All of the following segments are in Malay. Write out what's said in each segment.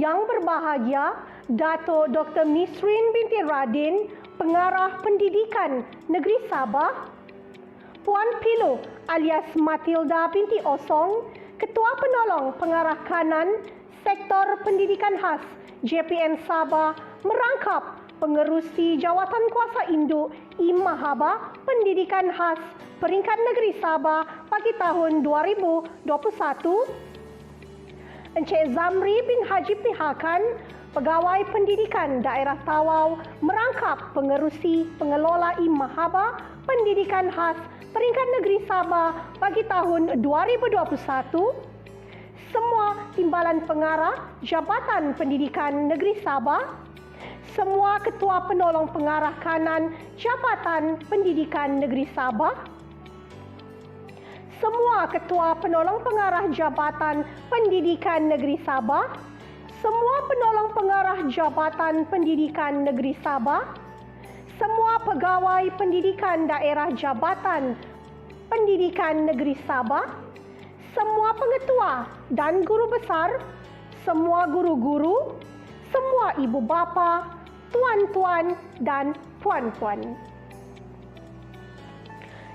Yang berbahagia, Dato' Dr. Misrin binti Radin, Pengarah Pendidikan Negeri Sabah, Puan Pilo alias Matilda binti Osong, Ketua Penolong Pengarah Kanan Sektor Pendidikan Khas JPN Sabah, merangkap Pengerusi Jawatan Kuasa Induk Imahaba Pendidikan Khas Peringkat Negeri Sabah bagi tahun 2021, Encik Zamri bin Haji Pihakan, Pegawai Pendidikan Daerah Tawau, merangkap Pengerusi Pengelola Imahaba Pendidikan Khas Peringkat Negeri Sabah bagi tahun 2021, semua Timbalan Pengarah Jabatan Pendidikan Negeri Sabah, semua Ketua Penolong Pengarah Kanan Jabatan Pendidikan Negeri Sabah, semua Ketua Penolong Pengarah Jabatan Pendidikan Negeri Sabah, semua Penolong Pengarah Jabatan Pendidikan Negeri Sabah, semua Pegawai Pendidikan Daerah Jabatan Pendidikan Negeri Sabah, semua Pengetua dan Guru Besar, semua guru-guru, semua ibu bapa, tuan-tuan dan puan-puan.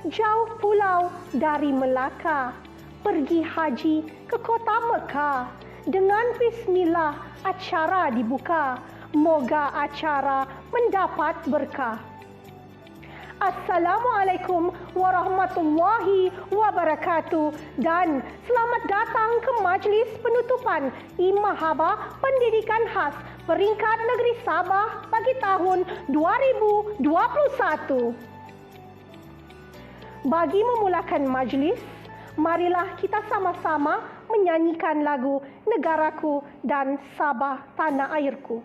Jauh pulau dari Melaka, pergi haji ke kota Mekah. Dengan bismillah acara dibuka, moga acara mendapat berkah. Assalamualaikum warahmatullahi wabarakatuh dan selamat datang ke majlis penutupan Imahaba Pendidikan Khas Peringkat Negeri Sabah bagi tahun 2021. Bagi memulakan majlis, marilah kita sama-sama menyanyikan lagu Negaraku dan Sabah Tanah Airku.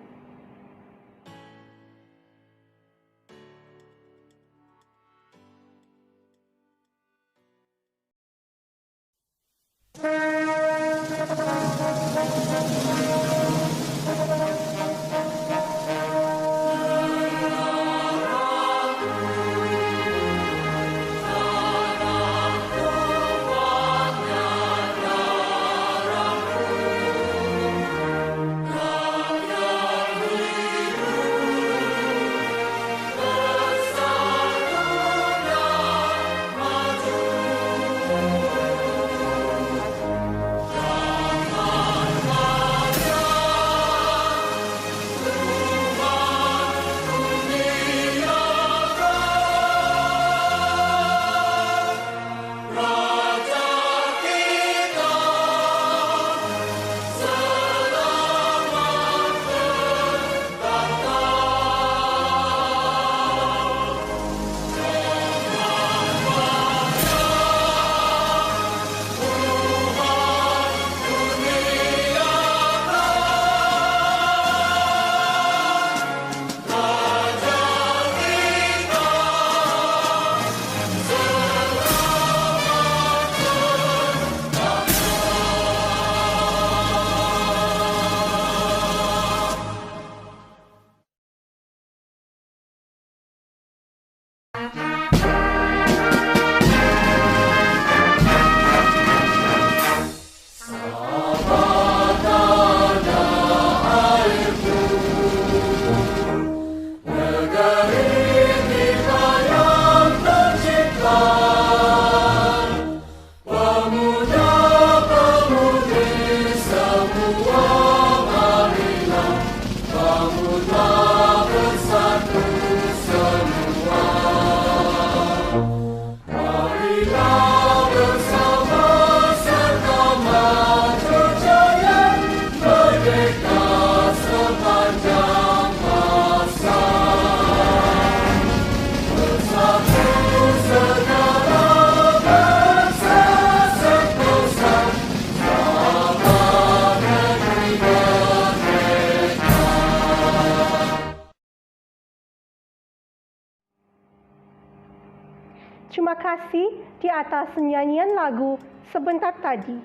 Terima kasih di atas nyanyian lagu sebentar tadi.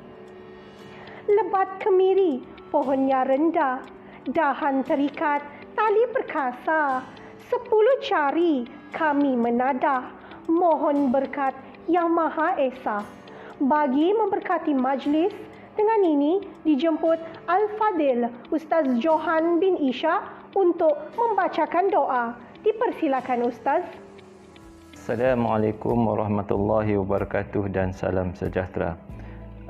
Lebat kemiri, pohonnya rendah, dahan terikat, tali perkasa. 10 jari kami menadah, mohon berkat Yang Maha Esa. Bagi memberkati majlis, Dengan ini dijemput Al-Fadil Ustaz Johan bin Isha untuk membacakan doa. Dipersilakan Ustaz. Assalamualaikum warahmatullahi wabarakatuh dan salam sejahtera.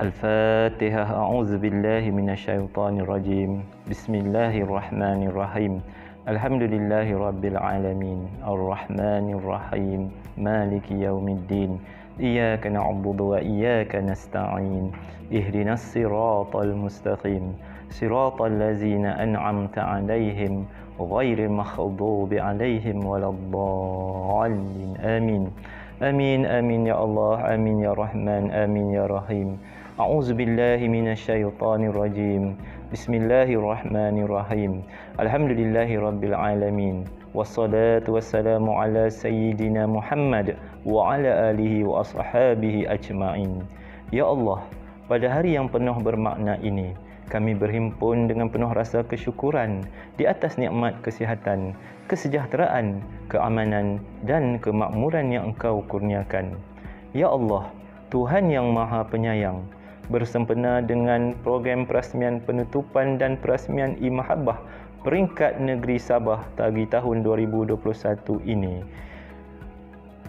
Al-Fatihah. A'udzubillahi minasyaitonirrajim. Bismillahirrahmanirrahim. Alhamdulillahi rabbil alamin. Ar-Rahmanirrahim. Maliki yaumiddin. Iyyaka na'budu wa iyyaka nasta'in. Ihdinas siratal mustaqim. Siratal ladzina an'amta 'alaihim ghairil maghdubi 'alaihim waladdallin. Amin. Amin amin ya Allah, amin ya Rahman, amin ya Rahim. A'udzubillahi minasyaitonir rajim. Bismillahirrahmanirrahim. Alhamdulillahi rabbil alamin. Wassalatu wassalamu ala sayyidina Muhammad wa ala alihi wa ashabihi ajma'in. Ya Allah, pada hari yang penuh bermakna ini, kami berhimpun dengan penuh rasa kesyukuran di atas nikmat kesihatan, kesejahteraan, keamanan dan kemakmuran yang Engkau kurniakan. Ya Allah, Tuhan yang Maha Penyayang, bersempena dengan program perasmian penutupan dan perasmian e-Mahabbah peringkat negeri Sabah bagi tahun 2021 ini,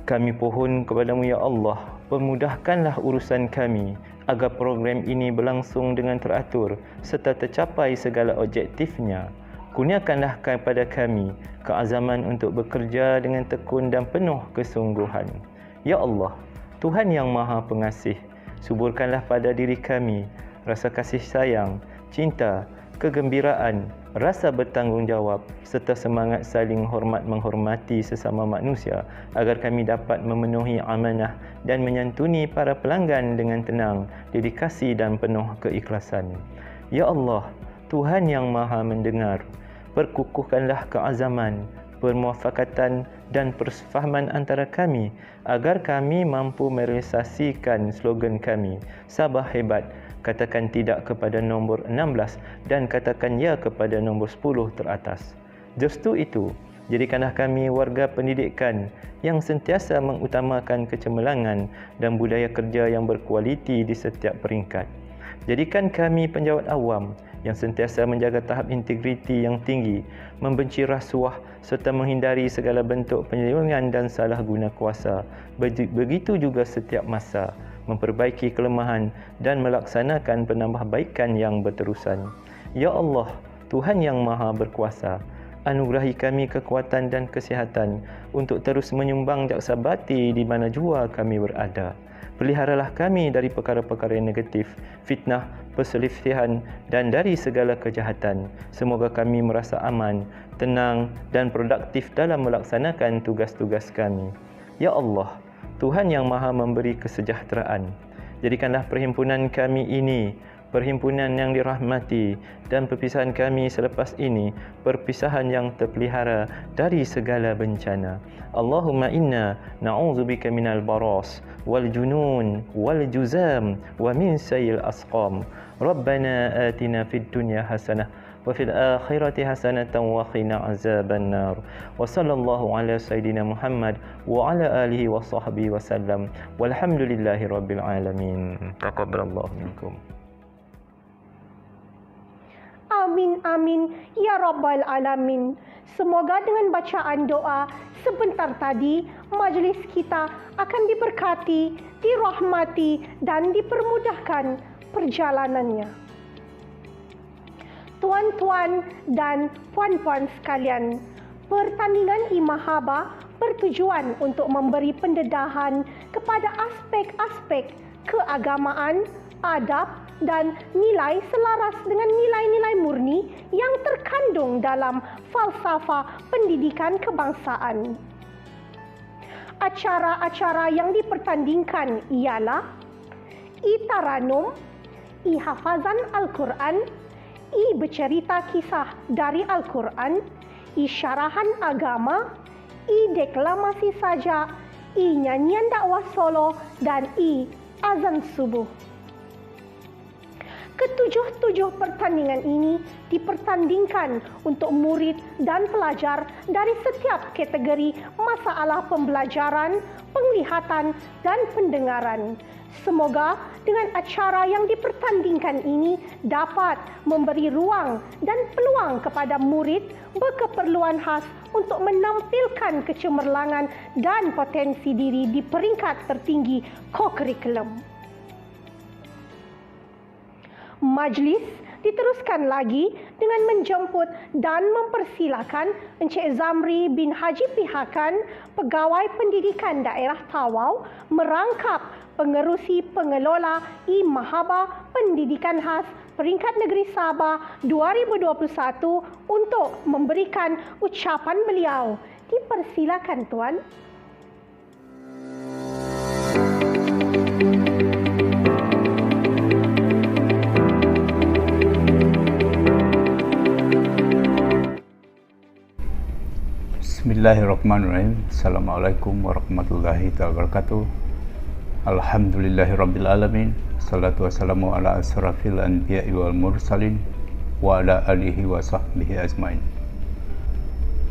kami pohon kepadamu ya Allah, permudahkanlah urusan kami agar program ini berlangsung dengan teratur serta tercapai segala objektifnya. Kurniakanlah kepada kami keazaman untuk bekerja dengan tekun dan penuh kesungguhan. Ya Allah, Tuhan yang Maha Pengasih, suburkanlah pada diri kami rasa kasih sayang, cinta, kegembiraan, rasa bertanggungjawab serta semangat saling hormat menghormati sesama manusia agar kami dapat memenuhi amanah dan menyantuni para pelanggan dengan tenang, dedikasi dan penuh keikhlasan. Ya Allah, Tuhan yang Maha Mendengar, perkukuhkanlah keazaman, permuafakatan dan persefahaman antara kami agar kami mampu merealisasikan slogan kami, Sabah Hebat, katakan tidak kepada nombor 16 dan katakan ya kepada nombor 10 teratas. Justru itu, jadikanlah kami warga pendidikan yang sentiasa mengutamakan kecemerlangan dan budaya kerja yang berkualiti di setiap peringkat. Jadikan kami penjawat awam yang sentiasa menjaga tahap integriti yang tinggi, membenci rasuah serta menghindari segala bentuk penyelewengan dan salah guna kuasa. Begitu juga setiap masa memperbaiki kelemahan dan melaksanakan penambahbaikan yang berterusan. Ya Allah, Tuhan yang Maha Berkuasa, anugerahi kami kekuatan dan kesihatan untuk terus menyumbang jaksa bakti di mana jua kami berada. Peliharalah kami dari perkara-perkara yang negatif, fitnah, perselisihan dan dari segala kejahatan. Semoga kami merasa aman, tenang dan produktif dalam melaksanakan tugas-tugas kami. Ya Allah, Tuhan yang Maha Memberi Kesejahteraan, jadikanlah perhimpunan kami ini perhimpunan yang dirahmati dan perpisahan kami selepas ini perpisahan yang terpelihara dari segala bencana. Allahumma inna na'udzubika minal baras wal junun wal juzam wa min sayyil asqam. Rabbana atina fid dunya hasanah wa fil akhirati hasanatan wa qina azaban nar. Wa sallallahu ala sayidina Muhammad wa ala alihi wa sahbihi wasallam. Walhamdulillahi rabbil alamin. Taqabbalallahu minkum. Amin, amin, ya Rabbal Alamin. Semoga dengan bacaan doa sebentar tadi, majlis kita akan diberkati, dirahmati, dan dipermudahkan perjalanannya. Tuan-tuan dan puan-puan sekalian, pertandingan e-Mahabbah bertujuan untuk memberi pendedahan kepada aspek-aspek keagamaan, adab dan nilai selaras dengan nilai-nilai murni yang terkandung dalam falsafah pendidikan kebangsaan. Acara-acara yang dipertandingkan ialah i-Taranum, i-Hafazan Al-Quran, i-Bercerita Kisah dari Al-Quran, i-Syarahan Agama, i-Deklamasi Sajak, i-Nyanyian Dakwah Solo dan i-Azan Subuh. Ketujuh pertandingan ini dipertandingkan untuk murid dan pelajar dari setiap kategori masalah pembelajaran, penglihatan dan pendengaran. Semoga dengan acara yang dipertandingkan ini dapat memberi ruang dan peluang kepada murid berkeperluan khas untuk menampilkan kecemerlangan dan potensi diri di peringkat tertinggi kokurikulum. Majlis diteruskan lagi dengan menjemput dan mempersilakan Encik Zamri bin Haji Pihakan, Pegawai Pendidikan Daerah Tawau, merangkap pengerusi pengelola I-Mahaba Pendidikan Khas Peringkat Negeri Sabah 2021 untuk memberikan ucapan beliau. Dipersilakan Tuan. Bismillahirrahmanirrahim. Assalamualaikum warahmatullahi wabarakatuh. Alhamdulillahirrabbilalamin. Salatu wassalamu ala asrafil anbiya'i wal mursalin wa ala alihi wa sahbihi ajmain.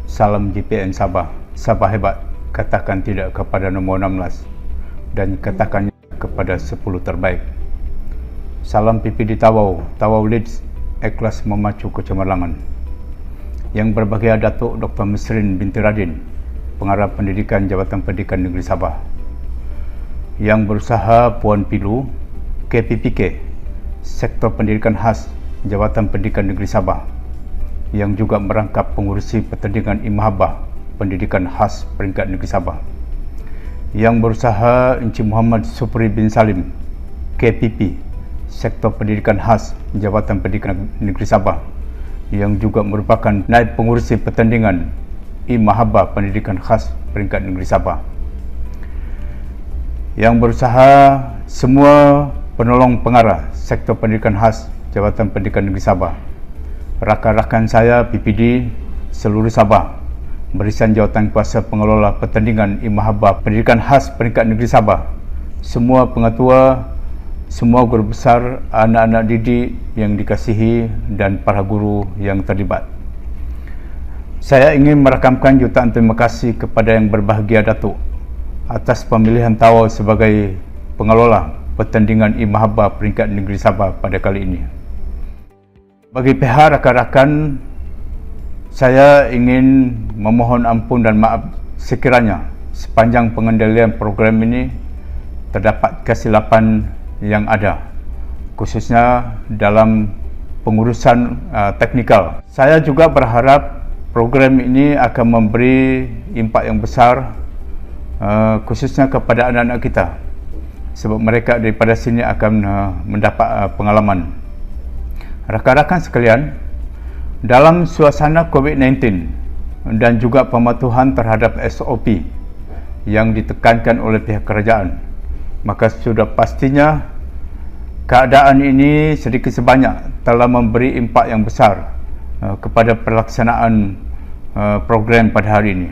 Salam GPN Sabah. Sabah hebat, katakan tidak kepada nombor 16 dan katakan kepada 10 terbaik. Salam PPD Tawau, Tawau Leeds, ikhlas memacu kecemerlangan. Yang berbahagia Datuk Dr. Misrin binti Radin, Pengarah Pendidikan Jabatan Pendidikan Negeri Sabah. Yang berusaha Puan Pilu, KPPK, Sektor Pendidikan Khas Jabatan Pendidikan Negeri Sabah. Yang juga merangkap pengurusi pertandingan I-Mahaba Pendidikan Khas Peringkat Negeri Sabah. Yang berusaha Encik Muhammad Supri bin Salim, KPP, Sektor Pendidikan Khas Jabatan Pendidikan Negeri Sabah. Yang juga merupakan naib pengurusi pertandingan I-Mahaba Pendidikan Khas Peringkat Negeri Sabah. Yang berusaha semua penolong pengarah Sektor Pendidikan Khas Jabatan Pendidikan Negeri Sabah. Rakan-rakan saya PPD seluruh Sabah, barisan jawatan kuasa pengelola pertandingan I-Mahaba Pendidikan Khas Peringkat Negeri Sabah, semua pengetua, semua guru besar, anak-anak didik yang dikasihi dan para guru yang terlibat. Saya ingin merakamkan jutaan terima kasih kepada yang berbahagia Datuk atas pemilihan Tawau sebagai pengelola pertandingan I-Mahaba Peringkat Negeri Sabah pada kali ini. Bagi pihak rakan-rakan, saya ingin memohon ampun dan maaf sekiranya sepanjang pengendalian program ini terdapat kesilapan yang ada, khususnya dalam pengurusan teknikal. Saya juga berharap program ini akan memberi impak yang besar, khususnya kepada anak-anak kita, sebab mereka daripada sini akan mendapat pengalaman. Rakan-rakan sekalian, dalam suasana COVID-19 dan juga pematuhan terhadap SOP yang ditekankan oleh pihak kerajaan, maka sudah pastinya keadaan ini sedikit sebanyak telah memberi impak yang besar kepada pelaksanaan program pada hari ini.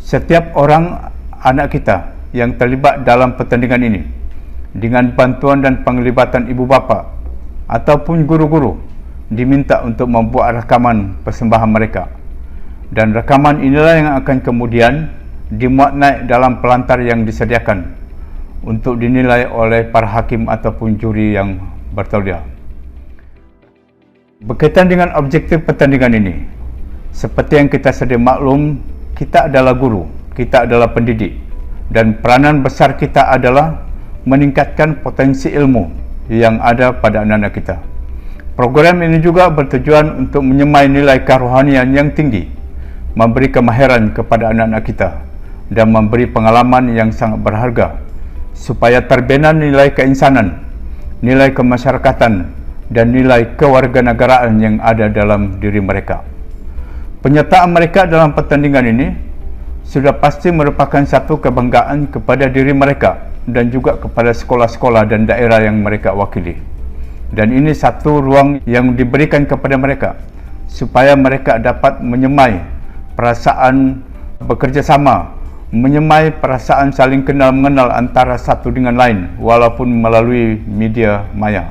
Setiap orang anak kita yang terlibat dalam pertandingan ini, dengan bantuan dan penglibatan ibu bapa ataupun guru-guru, diminta untuk membuat rakaman persembahan mereka. Dan rakaman inilah yang akan kemudian dimuat naik dalam pelantar yang disediakan untuk dinilai oleh para hakim ataupun juri yang bertauliah. Berkaitan dengan objektif pertandingan ini, seperti yang kita sedia maklum, kita adalah guru, kita adalah pendidik, dan peranan besar kita adalah meningkatkan potensi ilmu yang ada pada anak-anak kita. Program ini juga bertujuan untuk menyemai nilai kerohanian yang tinggi, memberi kemahiran kepada anak-anak kita, dan memberi pengalaman yang sangat berharga supaya terbina nilai keinsanan, nilai kemasyarakatan, dan nilai kewarganegaraan yang ada dalam diri mereka. Penyertaan mereka dalam pertandingan ini sudah pasti merupakan satu kebanggaan kepada diri mereka dan juga kepada sekolah-sekolah dan daerah yang mereka wakili. Dan ini satu ruang yang diberikan kepada mereka supaya mereka dapat menyemai perasaan bekerjasama, menyemai perasaan saling kenal mengenal antara satu dengan lain walaupun melalui media maya.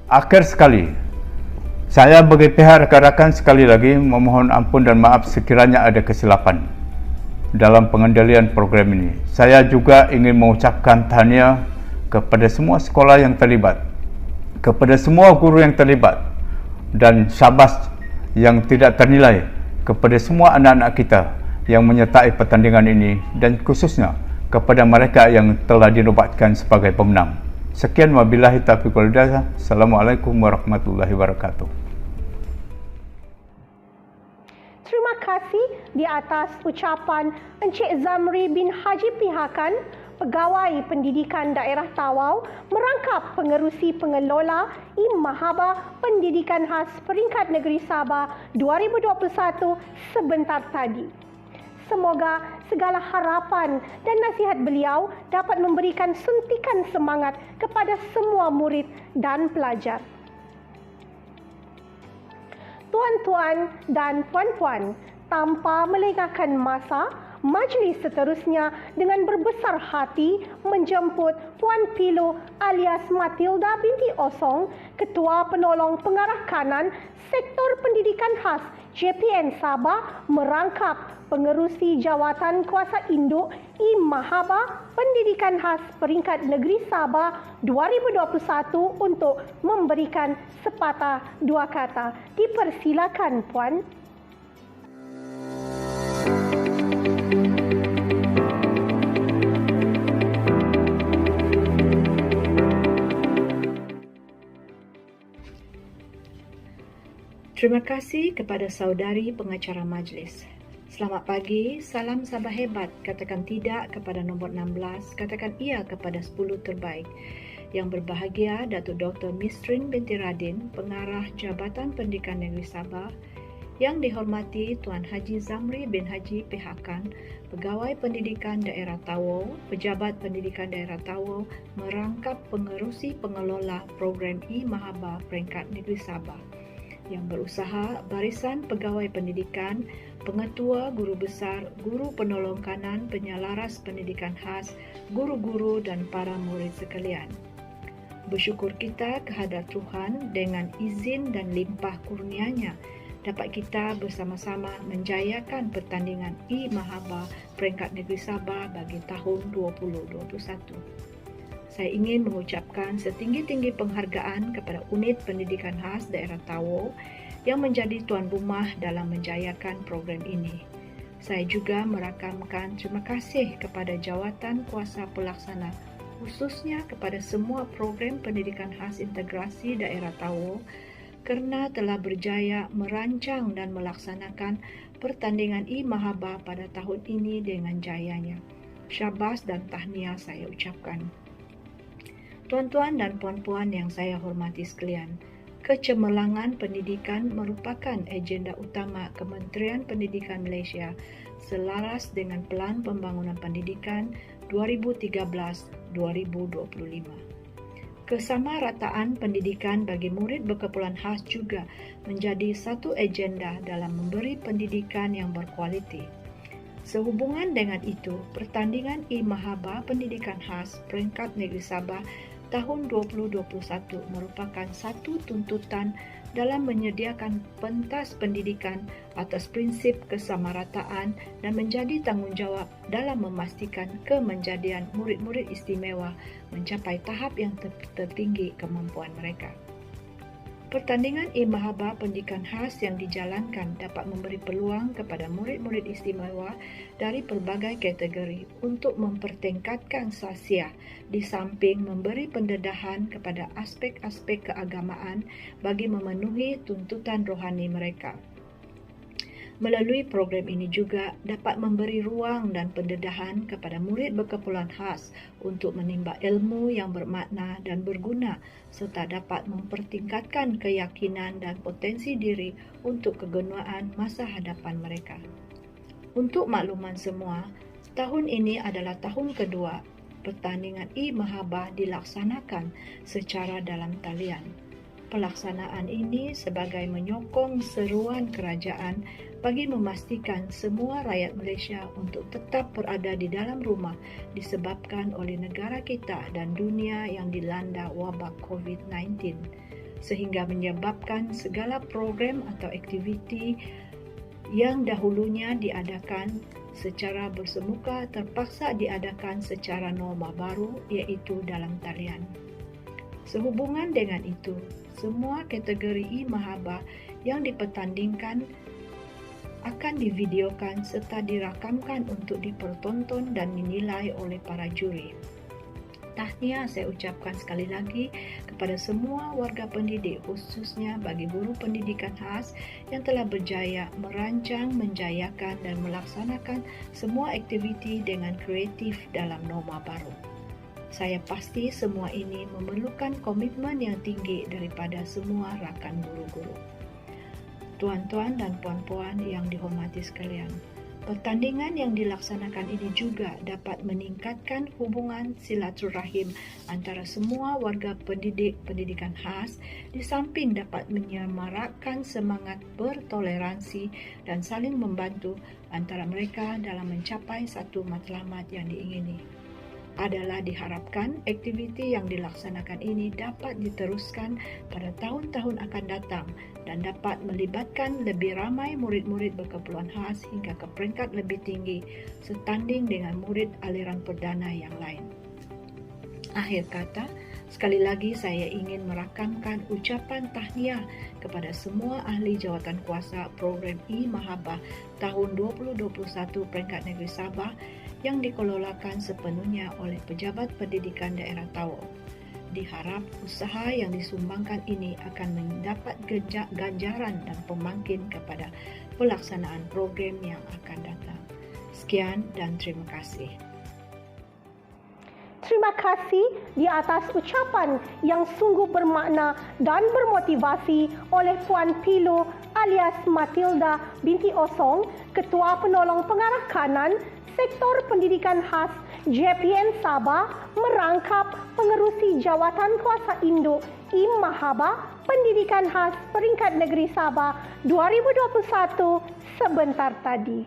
Akhir sekali, saya bagi pihak rakan-rakan sekali lagi memohon ampun dan maaf sekiranya ada kesilapan dalam pengendalian program ini. Saya juga ingin mengucapkan tahniah kepada semua sekolah yang terlibat, kepada semua guru yang terlibat, dan syabas yang tidak ternilai kepada semua anak-anak kita yang menyertai pertandingan ini, dan khususnya kepada mereka yang telah dinobatkan sebagai pemenang. Sekian, wabillahi taufiq wal hidayah. Assalamualaikum warahmatullahi wabarakatuh. Terima kasih di atas ucapan Encik Zamri bin Haji Pihakan, Pegawai Pendidikan Daerah Tawau, merangkap pengerusi pengelola Mahaba Pendidikan Khas Peringkat Negeri Sabah 2021 sebentar tadi. Semoga segala harapan dan nasihat beliau dapat memberikan suntikan semangat kepada semua murid dan pelajar. Tuan-tuan dan puan-puan, tanpa melengahkan masa, majlis seterusnya dengan berbesar hati menjemput Puan Pilo alias Matilda binti Osong, Ketua Penolong Pengarah Kanan Sektor Pendidikan Khas JPN Sabah, merangkap pengerusi jawatan kuasa induk Mahaba Pendidikan Khas Peringkat Negeri Sabah 2021 untuk memberikan sepatah dua kata. Dipersilakan, Puan. Terima kasih kepada saudari pengacara majlis. Selamat pagi, salam Sabah hebat. Katakan tidak kepada nombor 16, katakan iya kepada 10 terbaik. Yang berbahagia Datuk Dr. Misrin binti Radin, Pengarah Jabatan Pendidikan Negeri Sabah. Yang dihormati Tuan Haji Zamri bin Haji Pihakan, Pegawai Pendidikan Daerah Tawau, Pejabat Pendidikan Daerah Tawau, merangkap pengerusi pengelola program Mahaba Peringkat Negeri Sabah. Yang berusaha barisan pegawai pendidikan, pengetua, guru besar, guru penolong kanan, penyalaras pendidikan khas, guru-guru dan para murid sekalian. Bersyukur kita kehadrat Tuhan dengan izin dan limpah kurnia-Nya dapat kita bersama-sama menjayakan pertandingan Mahaba Peringkat Negeri Sabah bagi tahun 2021. Saya ingin mengucapkan setinggi-tinggi penghargaan kepada Unit Pendidikan Khas Daerah Tawau yang menjadi tuan rumah dalam menjayakan program ini. Saya juga merakamkan terima kasih kepada jawatan kuasa pelaksana, khususnya kepada semua program pendidikan khas integrasi daerah Tawau kerana telah berjaya merancang dan melaksanakan pertandingan Mahaba pada tahun ini dengan jayanya. Syabas dan tahniah saya ucapkan. Tuan-tuan dan puan-puan yang saya hormati sekalian, kecemerlangan pendidikan merupakan agenda utama Kementerian Pendidikan Malaysia selaras dengan Pelan Pembangunan Pendidikan 2013-2025. Kesamarataan pendidikan bagi murid berkeperluan khas juga menjadi satu agenda dalam memberi pendidikan yang berkualiti. Sehubungan dengan itu, pertandingan Mahaba Pendidikan Khas Peringkat Negeri Sabah tahun 2021 merupakan satu tuntutan dalam menyediakan pentas pendidikan atas prinsip kesamarataan dan menjadi tanggungjawab dalam memastikan kemenjadian murid-murid istimewa mencapai tahap yang tertinggi kemampuan mereka. Pertandingan Mahaba Pendidikan Khas yang dijalankan dapat memberi peluang kepada murid-murid istimewa dari pelbagai kategori untuk mempertingkatkan sahsiah di samping memberi pendedahan kepada aspek-aspek keagamaan bagi memenuhi tuntutan rohani mereka. Melalui program ini juga dapat memberi ruang dan pendedahan kepada murid berkeperluan khas untuk menimba ilmu yang bermakna dan berguna serta dapat mempertingkatkan keyakinan dan potensi diri untuk kegunaan masa hadapan mereka. Untuk makluman semua, tahun ini adalah tahun kedua pertandingan Mahaba dilaksanakan secara dalam talian. Pelaksanaan ini sebagai menyokong seruan kerajaan bagi memastikan semua rakyat Malaysia untuk tetap berada di dalam rumah disebabkan oleh negara kita dan dunia yang dilanda wabak COVID-19. sehingga menyebabkan segala program atau aktiviti yang dahulunya diadakan secara bersemuka terpaksa diadakan secara norma baru, iaitu dalam talian. Sehubungan dengan itu, semua kategori e-mahabah yang dipertandingkan akan divideokan serta dirakamkan untuk dipertonton dan dinilai oleh para juri. Tahniah saya ucapkan sekali lagi kepada semua warga pendidik, khususnya bagi guru pendidikan khas yang telah berjaya merancang, menjayakan dan melaksanakan semua aktiviti dengan kreatif dalam norma baru. Saya pasti semua ini memerlukan komitmen yang tinggi daripada semua rakan guru-guru. Tuan-tuan dan puan-puan yang dihormati sekalian, pertandingan yang dilaksanakan ini juga dapat meningkatkan hubungan silaturahim antara semua warga pendidik pendidikan khas, di samping dapat menyemarakkan semangat bertoleransi dan saling membantu antara mereka dalam mencapai satu matlamat yang diingini. Adalah diharapkan aktiviti yang dilaksanakan ini dapat diteruskan pada tahun-tahun akan datang dan dapat melibatkan lebih ramai murid-murid berkeperluan khas hingga ke peringkat lebih tinggi setanding dengan murid aliran perdana yang lain. Akhir kata, sekali lagi saya ingin merakamkan ucapan tahniah kepada semua ahli jawatan kuasa program e-mahabah tahun 2021 peringkat negeri Sabah yang dikelolakan sepenuhnya oleh pejabat pendidikan daerah Tawau. Diharap usaha yang disumbangkan ini akan mendapat ganjaran dan pemangkin kepada pelaksanaan program yang akan datang. Sekian dan terima kasih. Terima kasih di atas ucapan yang sungguh bermakna dan bermotivasi oleh Puan Pilo alias Matilda binti Osong, Ketua Penolong Pengarah Kanan Sektor Pendidikan Khas JPN Sabah, merangkap pengerusi Jawatan Kuasa Induk e-mahabah Pendidikan Khas Peringkat Negeri Sabah 2021 sebentar tadi.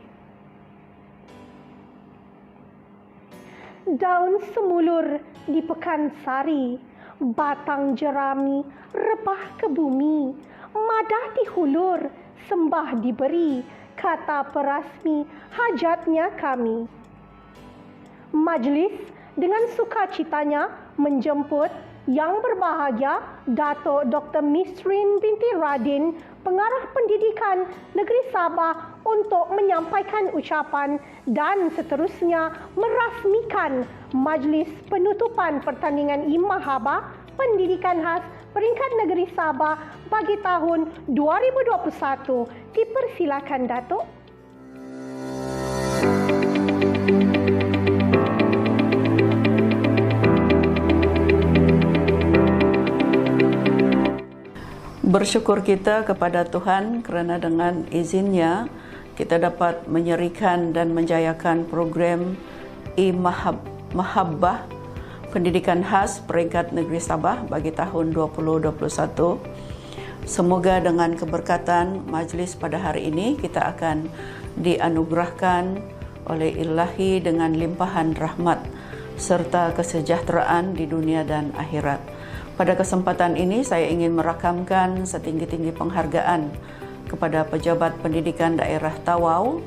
Daun semulur di Pekansari, batang jerami rebah ke bumi, madah dihulur, sembah diberi, kata perasmi hajatnya kami. Majlis dengan sukacitanya menjemput yang berbahagia Dato' Dr. Misrin binti Radin, Pengarah Pendidikan Negeri Sabah untuk menyampaikan ucapan dan seterusnya merasmikan majlis penutupan pertandingan e-mahabah Pendidikan Khas Peringkat Negeri Sabah bagi tahun 2021. Dipersilakan, Datuk. Bersyukur kita kepada Tuhan kerana dengan izinnya kita dapat menyerikan dan menjayakan program e-mahabah Pendidikan Khas Peringkat Negeri Sabah bagi tahun 2021. Semoga dengan keberkatan majlis pada hari ini kita akan dianugerahkan oleh Ilahi dengan limpahan rahmat serta kesejahteraan di dunia dan akhirat. Pada kesempatan ini saya ingin merakamkan setinggi-tinggi penghargaan kepada pejabat pendidikan daerah Tawau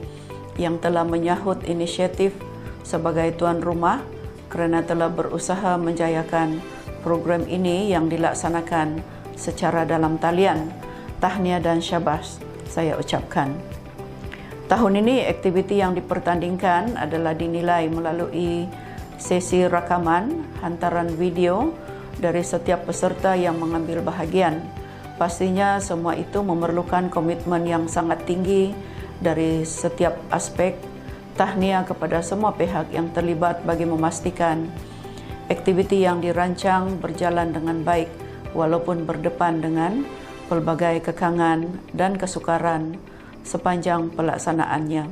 yang telah menyahut inisiatif sebagai tuan rumah kerana telah berusaha menjayakan program ini yang dilaksanakan secara dalam talian. Tahniah dan syabas saya ucapkan. Tahun ini aktiviti yang dipertandingkan adalah dinilai melalui sesi rakaman hantaran video dari setiap peserta yang mengambil bahagian. Pastinya semua itu memerlukan komitmen yang sangat tinggi dari setiap aspek. Tahniah kepada semua pihak yang terlibat bagi memastikan aktiviti yang dirancang berjalan dengan baik walaupun berdepan dengan pelbagai kekangan dan kesukaran sepanjang pelaksanaannya.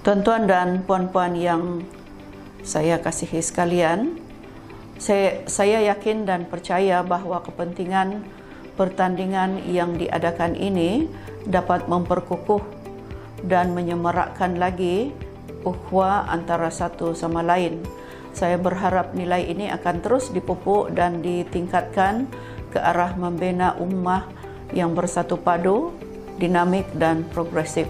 Tuan-tuan dan puan-puan yang saya kasihi sekalian, saya yakin dan percaya bahawa kepentingan pertandingan yang diadakan ini dapat memperkukuh dan menyemarakkan lagi ukhuwah antara satu sama lain, Saya berharap nilai ini akan terus dipupuk dan ditingkatkan ke arah membina ummah yang bersatu padu, dinamik dan progresif.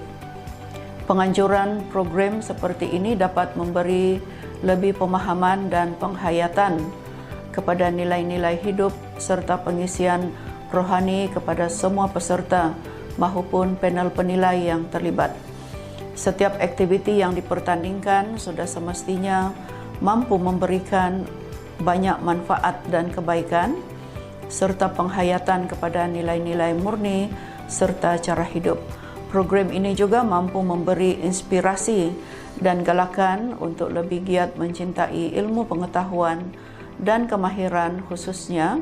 Penganjuran program seperti ini dapat memberi lebih pemahaman dan penghayatan kepada nilai-nilai hidup serta pengisian rohani kepada semua peserta maupun panel penilai yang terlibat. Setiap aktiviti yang dipertandingkan sudah semestinya mampu memberikan banyak manfaat dan kebaikan serta penghayatan kepada nilai-nilai murni serta cara hidup. Program ini juga mampu memberi inspirasi dan galakan untuk lebih giat mencintai ilmu pengetahuan dan kemahiran khususnya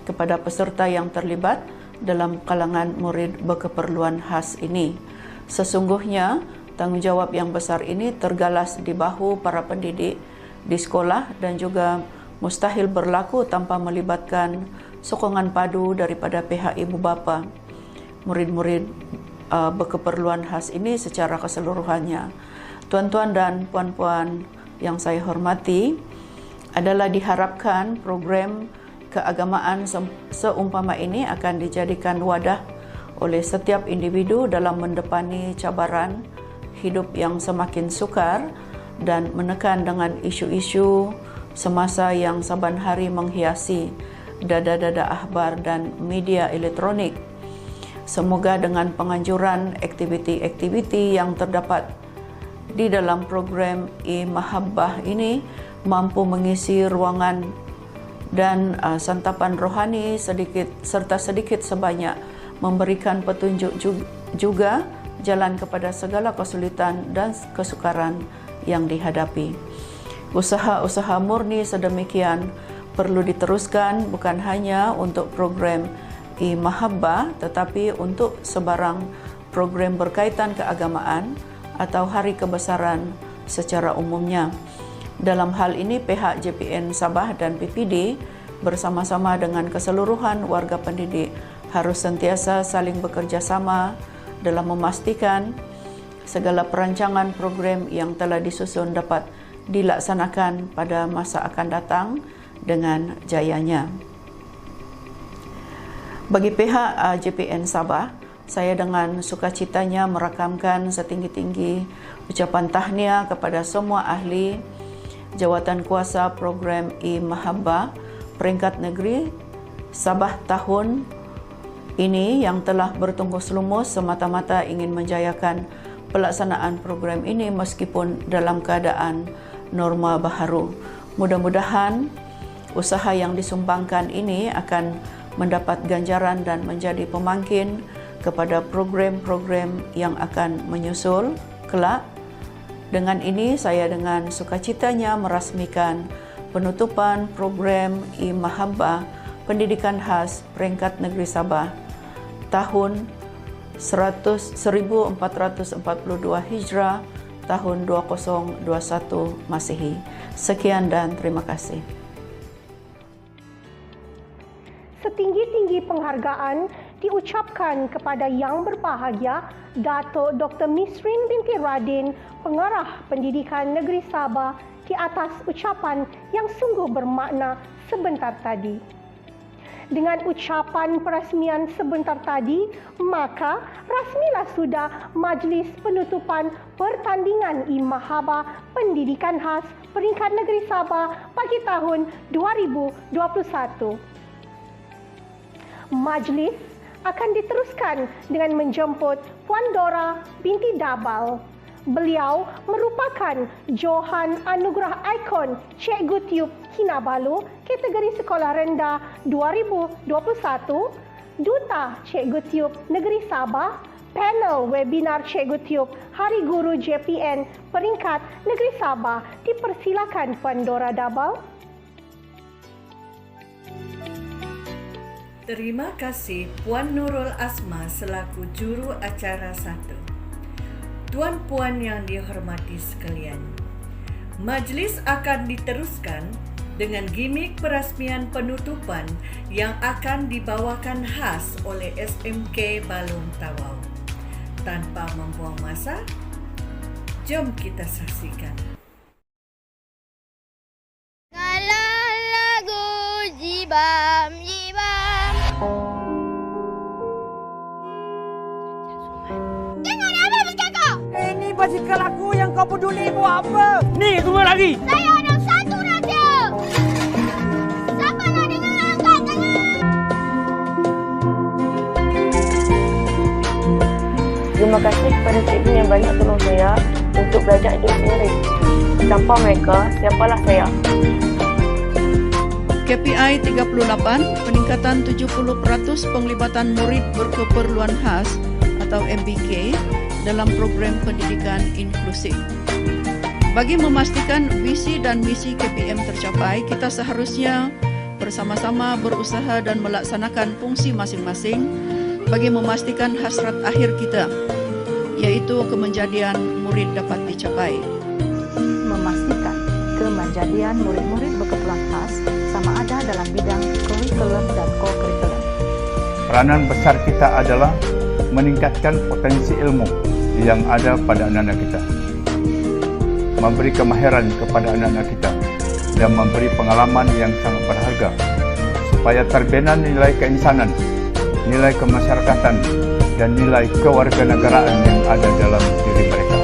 kepada peserta yang terlibat dalam kalangan murid berkeperluan khas ini. Sesungguhnya, tanggungjawab yang besar ini tergalas di bahu para pendidik di sekolah dan juga mustahil berlaku tanpa melibatkan sokongan padu daripada pihak ibu bapa murid-murid berkeperluan khas ini secara keseluruhannya. Tuan-tuan dan puan-puan yang saya hormati, adalah diharapkan program keagamaan seumpama ini akan dijadikan wadah oleh setiap individu dalam mendepani cabaran hidup yang semakin sukar dan menekan dengan isu-isu semasa yang saban hari menghiasi dada-dada akhbar dan media elektronik. Semoga dengan penganjuran aktiviti-aktiviti yang terdapat di dalam program e-Mahabbah ini mampu mengisi ruangan dan santapan rohani serta sedikit sebanyak memberikan petunjuk juga jalan kepada segala kesulitan dan kesukaran yang dihadapi. Usaha-usaha murni sedemikian perlu diteruskan bukan hanya untuk program e-Mahabbah tetapi untuk sebarang program berkaitan keagamaan atau hari kebesaran secara umumnya. Dalam hal ini pihak JPN Sabah dan PPD bersama-sama dengan keseluruhan warga pendidik harus sentiasa saling bekerjasama dalam memastikan segala perancangan program yang telah disusun dapat dilaksanakan pada masa akan datang dengan jayanya. Bagi pihak JPN Sabah, saya dengan sukacitanya merakamkan setinggi-tinggi ucapan tahniah kepada semua ahli jawatan kuasa program e-Mahabbah peringkat negeri Sabah tahun ini yang telah bertungkus lumus semata-mata ingin menjayakan pelaksanaan program ini meskipun dalam keadaan norma baharu. Mudah-mudahan usaha yang disumbangkan ini akan mendapat ganjaran dan menjadi pemangkin kepada program-program yang akan menyusul kelak. Dengan ini saya dengan sukacitanya merasmikan penutupan program e-Mahabbah Pendidikan Khas Peringkat Negeri Sabah tahun 1442 Hijrah tahun 2021 Masehi. Sekian dan terima kasih. Setinggi-tinggi penghargaan diucapkan kepada yang berbahagia Datuk Dr. Misrin binti Radin, Pengarah Pendidikan Negeri Sabah di atas ucapan yang sungguh bermakna sebentar tadi. Dengan ucapan perasmian sebentar tadi, maka rasmilah sudah majlis penutupan pertandingan e-Mahabbah Pendidikan Khas Peringkat Negeri Sabah bagi tahun 2021. Majlis akan diteruskan dengan menjemput Puan Dora binti Dabal. Beliau merupakan Johan Anugerah Ikon Cikgu Tiup Kinabalu kategori Sekolah Rendah 2021, Duta Cikgu Tiup Negeri Sabah, panel webinar Cikgu Tiup Hari Guru JPN Peringkat Negeri Sabah. Dipersilakan Puan Dora Dabal. Terima kasih Puan Nurul Asma selaku juru acara 1. Tuan-puan yang dihormati sekalian, majlis akan diteruskan dengan gimik perasmian penutupan yang akan dibawakan khas oleh SMK Balong Tawau. Tanpa membuang masa, jom kita saksikan. basikal aku yang kau peduli buat apa? Ni, tunggu lagi. Saya ada satu raja. Siapa nak dengar, angkat tangan. Terima kasih kepada cikgu yang banyak tolong saya untuk belajar hidup sendiri. Tanpa mereka, siapalah saya? KPI 38, peningkatan 70% penglibatan murid berkeperluan khas atau MBK dalam program pendidikan inklusif. Bagi memastikan visi dan misi KPM tercapai, kita seharusnya bersama-sama berusaha dan melaksanakan fungsi masing-masing bagi memastikan hasrat akhir kita, iaitu kemenjadian murid dapat dicapai. Memastikan kemenjadian murid-murid berkeperluan khas sama ada dalam bidang kurikulum dan co-kurikulum. Peranan besar kita adalah meningkatkan potensi ilmu yang ada pada anak-anak kita, memberi kemahiran kepada anak-anak kita, dan memberi pengalaman yang sangat berharga supaya terbina nilai keinsanan, nilai kemasyarakatan, dan nilai kewarganegaraan yang ada dalam diri mereka.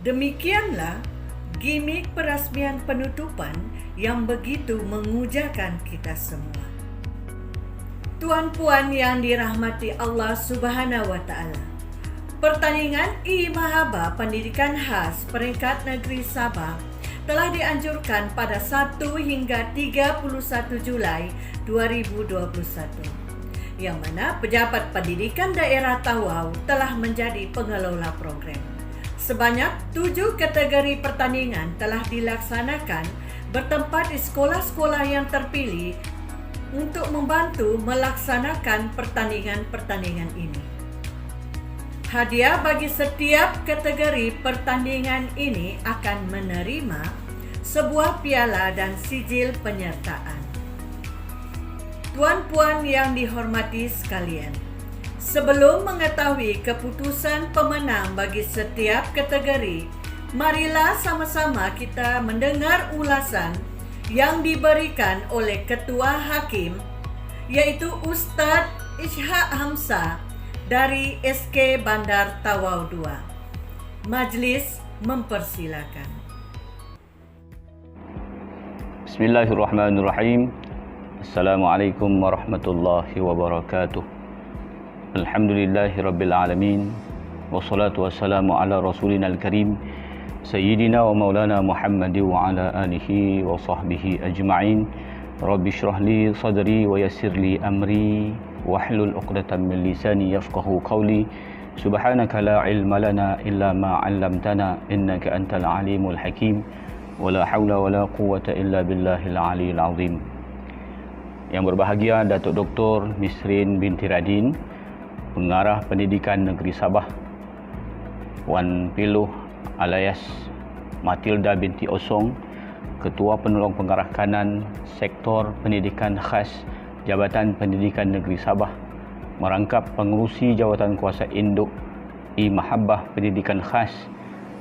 Demikianlah gimik perasmian penutupan yang begitu mengujakan kita semua. Tuan-puan yang dirahmati Allah Subhanahu wa Ta'ala, pertandingan I-Mahaba Pendidikan Khas Peringkat Negeri Sabah telah dianjurkan pada 1 hingga 31 Julai 2021, yang mana Pejabat Pendidikan Daerah Tawau telah menjadi pengelola program. Sebanyak 7 kategori pertandingan telah dilaksanakan bertempat di sekolah-sekolah yang terpilih untuk membantu melaksanakan pertandingan-pertandingan ini. Hadiah bagi setiap kategori pertandingan ini akan menerima sebuah piala dan sijil penyertaan. Tuan-puan yang dihormati sekalian, sebelum mengetahui keputusan pemenang bagi setiap kategori, marilah sama-sama kita mendengar ulasan yang diberikan oleh Ketua Hakim, yaitu Ustaz Ishak Hamzah dari SK Bandar Tawau II. Majlis mempersilakan. Bismillahirrahmanirrahim. Assalamualaikum warahmatullahi wabarakatuh. Alhamdulillahirabbil alamin. Wassalatu wassalamu ala rasulina al-karim Sayyidina wa maulana Muhammad wa ala alihi wa sahbihi ajma'in. Rabbi shrah li sadri wa yassir li amri wahlul 'uqdatam min lisani yafqahu qawli. Subhanaka la ilma lana illa ma 'allamtana innaka antal alimul hakim. Wala haula wala quwwata illa billahil aliyil azim. Yang berbahagia Datuk Dr. Misrin binti Radin, Pengarah Pendidikan Negeri Sabah, Wan Piluh alias Matilda binti Osong, Ketua Penolong Pengarah Kanan Sektor Pendidikan Khas Jabatan Pendidikan Negeri Sabah, merangkap pengerusi Jawatan Kuasa Induk I-Mahabbah Pendidikan Khas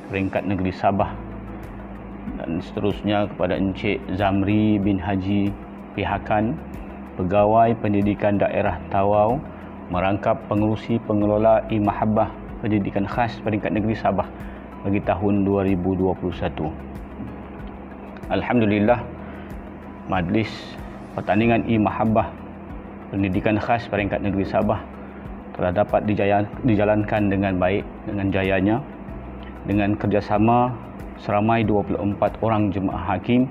Peringkat Negeri Sabah, dan seterusnya kepada Encik Zamri bin Haji Pihakan, Pegawai Pendidikan Daerah Tawau, merangkap pengerusi pengelola I-Mahabbah Pendidikan Khas Peringkat Negeri Sabah bagi tahun 2021. Alhamdulillah, majlis pertandingan I-Mahabbah Pendidikan Khas Peringkat Negeri Sabah telah dapat dijalankan dengan baik, dengan jayanya, dengan kerjasama seramai 24 orang jemaah hakim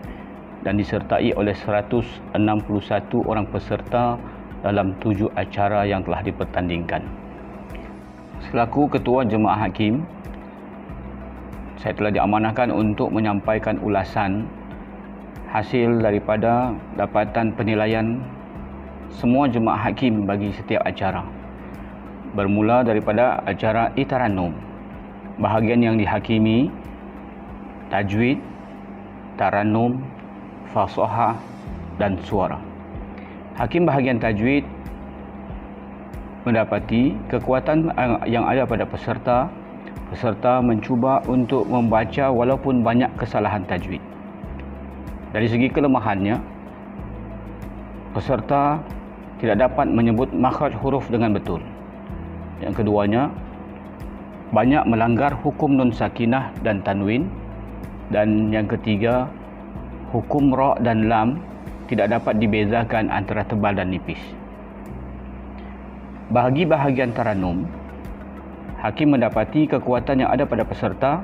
dan disertai oleh 161 orang peserta dalam 7 acara yang telah dipertandingkan. Selaku Ketua Jemaah Hakim, saya telah diamanahkan untuk menyampaikan ulasan hasil daripada dapatan penilaian semua jemaah hakim bagi setiap acara. Bermula daripada acara I-Tarannum, bahagian yang dihakimi tajwid, tarannum, fasahah dan suara. Hakim bahagian tajwid mendapati kekuatan yang ada pada peserta mencuba untuk membaca walaupun banyak kesalahan tajwid. Dari segi kelemahannya, peserta tidak dapat menyebut makhraj huruf dengan betul. Yang keduanya, banyak melanggar hukum nun sakinah dan tanwin. Dan yang ketiga, hukum ra dan lam tidak dapat dibezakan antara tebal dan nipis. Bagi bahagian tarannum, hakim mendapati kekuatan yang ada pada peserta.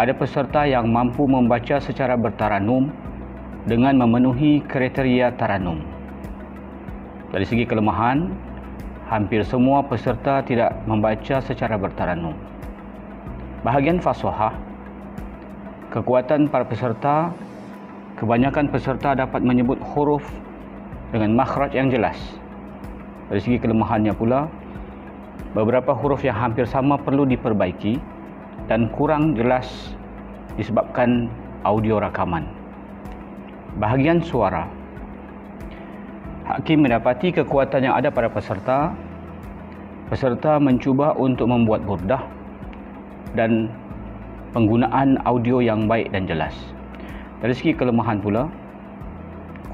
Ada peserta yang mampu membaca secara bertarannum dengan memenuhi kriteria tarannum. Dari segi kelemahan, hampir semua peserta tidak membaca secara bertarannum. Bahagian fasahah, kekuatan para peserta, kebanyakan peserta dapat menyebut huruf dengan makhraj yang jelas. Dari segi kelemahannya pula, beberapa huruf yang hampir sama perlu diperbaiki dan kurang jelas disebabkan audio rakaman. Bahagian suara, hakim mendapati kekuatan yang ada pada peserta. Peserta mencuba untuk membuat burdah dan penggunaan audio yang baik dan jelas. Dari segi kelemahan pula,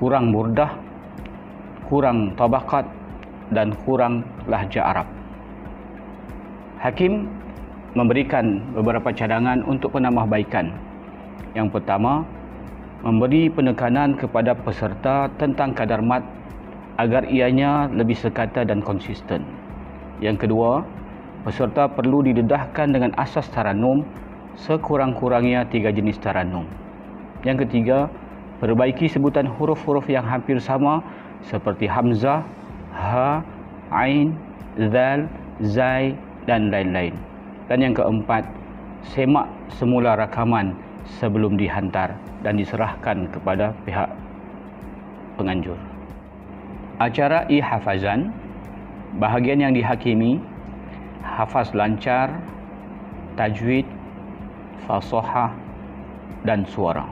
kurang burdah, kurang tabakat dan kurang lahja Arab. Hakim memberikan beberapa cadangan untuk penambahbaikan. Yang pertama, memberi penekanan kepada peserta tentang kadar mat agar ianya lebih sekata dan konsisten. Yang kedua, peserta perlu didedahkan dengan asas tarannum, sekurang-kurangnya 3 jenis tarannum. Yang ketiga, perbaiki sebutan huruf-huruf yang hampir sama seperti hamzah, ha, ain, zal, zai dan lain-lain. Dan yang keempat, semak semula rakaman sebelum dihantar dan diserahkan kepada pihak penganjur. Acara I-Hafazan, bahagian yang dihakimi hafaz lancar, tajwid, fasahah dan suara.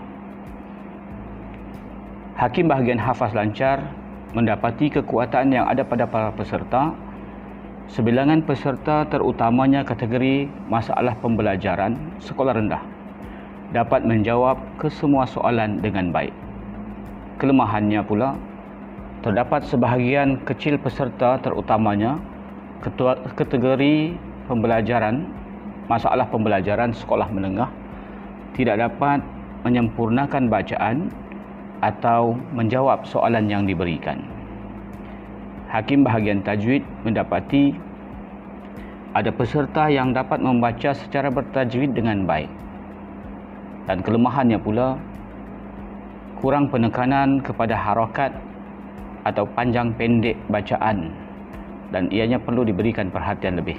Hakim bahagian hafaz lancar mendapati kekuatan yang ada pada para peserta. Sebilangan peserta, terutamanya kategori masalah pembelajaran sekolah rendah, dapat menjawab ke semua soalan dengan baik. kelemahannya pula, terdapat sebahagian kecil peserta terutamanya kategori masalah pembelajaran sekolah menengah tidak dapat menyempurnakan bacaan atau menjawab soalan yang diberikan. Hakim bahagian tajwid mendapati ada peserta yang dapat membaca secara bertajwid dengan baik, dan kelemahannya pula kurang penekanan kepada harakat atau panjang pendek bacaan, dan ianya perlu diberikan perhatian lebih.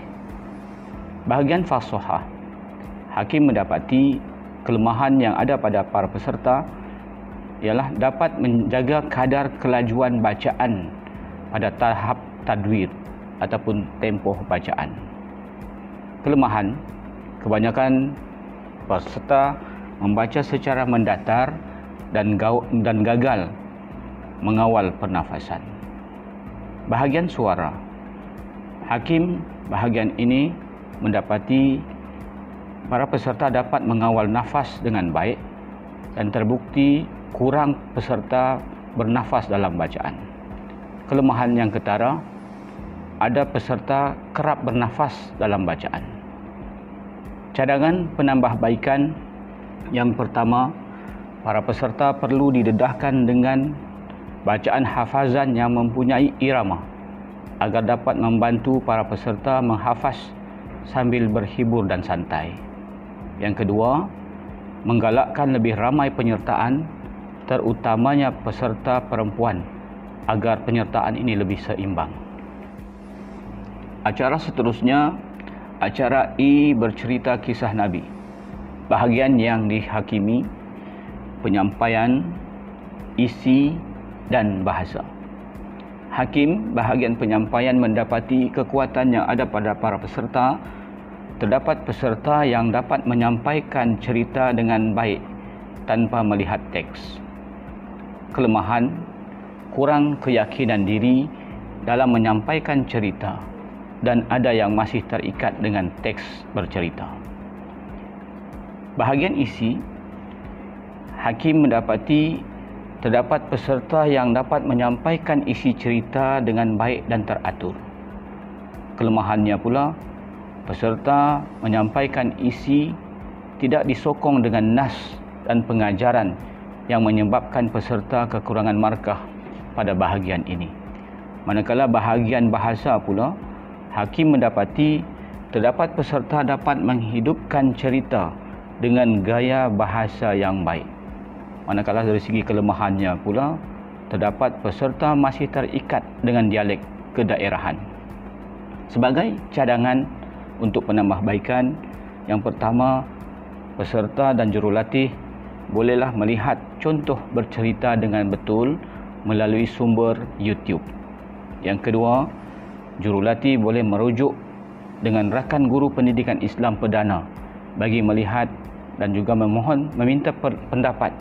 Bahagian fasahah, hakim mendapati kelemahan yang ada pada para peserta ialah dapat menjaga kadar kelajuan bacaan pada tahap tadwir ataupun tempoh bacaan. Kelemahan, kebanyakan peserta membaca secara mendatar dan gagal mengawal pernafasan. Bahagian suara, hakim bahagian ini mendapati para peserta dapat mengawal nafas dengan baik dan terbukti kurang peserta bernafas dalam bacaan. Kelemahan yang ketara, ada peserta kerap bernafas dalam bacaan. Cadangan penambahbaikan yang pertama, para peserta perlu didedahkan dengan bacaan hafazan yang mempunyai irama agar dapat membantu para peserta menghafaz sambil berhibur dan santai. Yang kedua, menggalakkan lebih ramai penyertaan, terutamanya peserta perempuan, agar penyertaan ini lebih seimbang. Acara seterusnya, acara I bercerita kisah Nabi. Bahagian yang dihakimi, penyampaian, isi dan bahasa. Hakim bahagian penyampaian mendapati kekuatan yang ada pada para peserta. Terdapat peserta yang dapat menyampaikan cerita dengan baik tanpa melihat teks. Kelemahan, kurang keyakinan diri dalam menyampaikan cerita, dan ada yang masih terikat dengan teks bercerita. Bahagian isi, hakim mendapati terdapat peserta yang dapat menyampaikan isi cerita dengan baik dan teratur. Kelemahannya pula, peserta menyampaikan isi tidak disokong dengan nas dan pengajaran yang menyebabkan peserta kekurangan markah pada bahagian ini. Manakala bahagian bahasa pula, hakim mendapati terdapat peserta dapat menghidupkan cerita dengan gaya bahasa yang baik. Manakala dari segi kelemahannya pula, terdapat peserta masih terikat dengan dialek kedaerahan. Sebagai cadangan untuk penambahbaikan, yang pertama, peserta dan jurulatih bolehlah melihat contoh bercerita dengan betul melalui sumber YouTube. Yang kedua, jurulatih boleh merujuk dengan rakan guru pendidikan Islam perdana bagi melihat dan juga meminta pendapat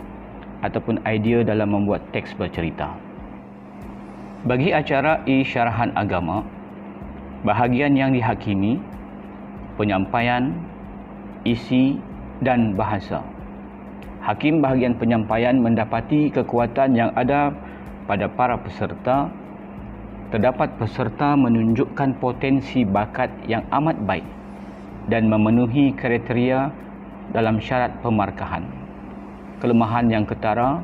ataupun idea dalam membuat teks bercerita. Bagi acara syarahan agama, bahagian yang dihakimi, penyampaian, isi dan bahasa. Hakim bahagian penyampaian mendapati kekuatan yang ada pada para peserta. Terdapat peserta menunjukkan potensi bakat yang amat baik dan memenuhi kriteria dalam syarat pemarkahan. Kelemahan yang ketara,